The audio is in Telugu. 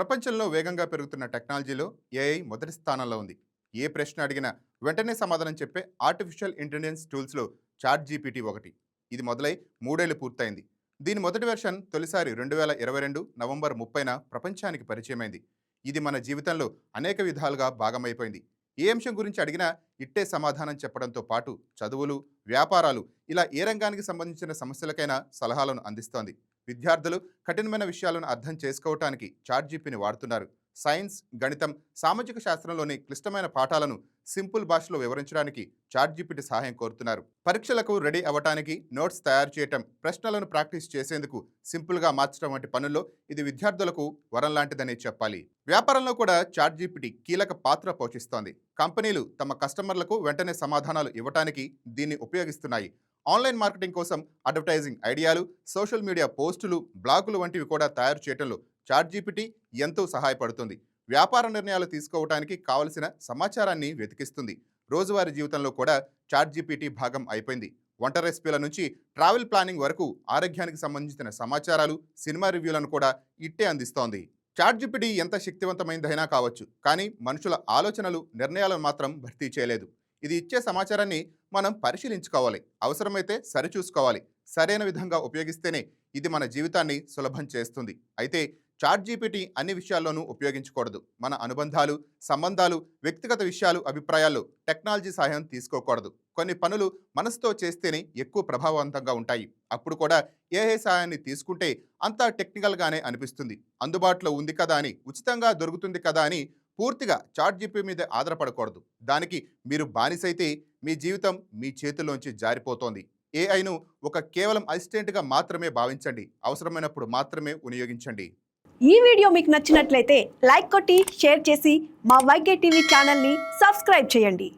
ప్రపంచంలో వేగంగా పెరుగుతున్న టెక్నాలజీలో ఏఐ మొదటి స్థానంలో ఉంది. ఏ ప్రశ్న అడిగినా వెంటనే సమాధానం చెప్పే ఆర్టిఫిషియల్ ఇంటెలిజెన్స్ టూల్స్లో చాట్ జీపీటీ ఒకటి. ఇది మొదలై 3 ఏళ్లు పూర్తయింది. దీని మొదటి వెర్షన్ తొలిసారి 2022 నవంబర్ 30న ప్రపంచానికి పరిచయమైంది. ఇది మన జీవితంలో అనేక విధాలుగా భాగమైపోయింది. ఏ అంశం గురించి అడిగినా ఇట్టే సమాధానం చెప్పడంతో పాటు చదువులు, వ్యాపారాలు, ఇలా ఏ రంగానికి సంబంధించిన సమస్యలకైనా సలహాలను అందిస్తోంది. విద్యార్థులు కఠినమైన విషయాలను అర్థం చేసుకోవటానికి చాట్ జీపీని వాడుతున్నారు. సైన్స్, గణితం, సామాజిక శాస్త్రంలోని క్లిష్టమైన పాఠాలను సింపుల్ భాషలో వివరించడానికి చాట్ జీపీటీ సహాయం కోరుతున్నారు. పరీక్షలకు రెడీ అవ్వటానికి, నోట్స్ తయారు చేయటం, ప్రశ్నలను ప్రాక్టీస్ చేసేందుకు సింపుల్గా మార్చడం వంటి పనుల్లో ఇది విద్యార్థులకు వరం లాంటిదనే చెప్పాలి. వ్యాపారంలో కూడా చాట్ జీపీటీ కీలక పాత్ర పోషిస్తోంది. కంపెనీలు తమ కస్టమర్లకు వెంటనే సమాధానాలు ఇవ్వటానికి దీన్ని ఉపయోగిస్తున్నాయి. ఆన్లైన్ మార్కెటింగ్ కోసం అడ్వర్టైజింగ్ ఐడియాలు, సోషల్ మీడియా పోస్టులు, బ్లాగులు వంటివి కూడా తయారు చేయడంలో చాట్ జీపీటీ ఎంతో సహాయపడుతుంది. వ్యాపార నిర్ణయాలు తీసుకోవడానికి కావలసిన సమాచారాన్ని వెతికిస్తుంది. రోజువారీ జీవితంలో కూడా చాట్ జీపీటీ భాగం అయిపోయింది. వంట రెసిపీల నుంచి ట్రావెల్ ప్లానింగ్ వరకు ఆరోగ్యానికి సంబంధించిన సమాచారాలు, సినిమా రివ్యూలను కూడా ఇట్టే అందిస్తోంది. చాట్ జీపీటీ ఎంత శక్తివంతమైనదైనా కావచ్చు, కానీ మనుషుల ఆలోచనలు, నిర్ణయాలను మాత్రం భర్తీ చేయలేదు. ఇది ఇచ్చే సమాచారాన్ని మనం పరిశీలించుకోవాలి, అవసరమైతే సరిచూసుకోవాలి. సరైన విధంగా ఉపయోగిస్తేనే ఇది మన జీవితాన్ని సులభం చేస్తుంది. అయితే చాట్ జీపీటీ అన్ని విషయాల్లోనూ ఉపయోగించకూడదు. మన అనుబంధాలు, సంబంధాలు, వ్యక్తిగత విషయాలు, అభిప్రాయాల్లో టెక్నాలజీ సహాయం తీసుకోకూడదు. కొన్ని పనులు మనసుతో చేస్తేనే ఎక్కువ ప్రభావవంతంగా ఉంటాయి. అప్పుడు కూడా ఏఐ సహాయాన్ని తీసుకుంటే అంతా టెక్నికల్గానే అనిపిస్తుంది. అందుబాటులో ఉంది కదా అని, ఉచితంగా దొరుకుతుంది కదా అని పూర్తిగా చాట్ జీపీ మీద ఆధారపడకూడదు. దానికి మీరు బానిసైతే మీ జీవితం మీ చేతుల్లోంచి జారిపోతోంది. ఏఐను ఒక కేవలం అసిస్టెంట్గా మాత్రమే భావించండి. అవసరమైనప్పుడు మాత్రమే వినియోగించండి. ఈ వీడియో మీకు నచ్చినట్లయితే లైక్ కొట్టి షేర్ చేసి మా వైకే టీవీ ఛానల్ని సబ్స్క్రైబ్ చేయండి.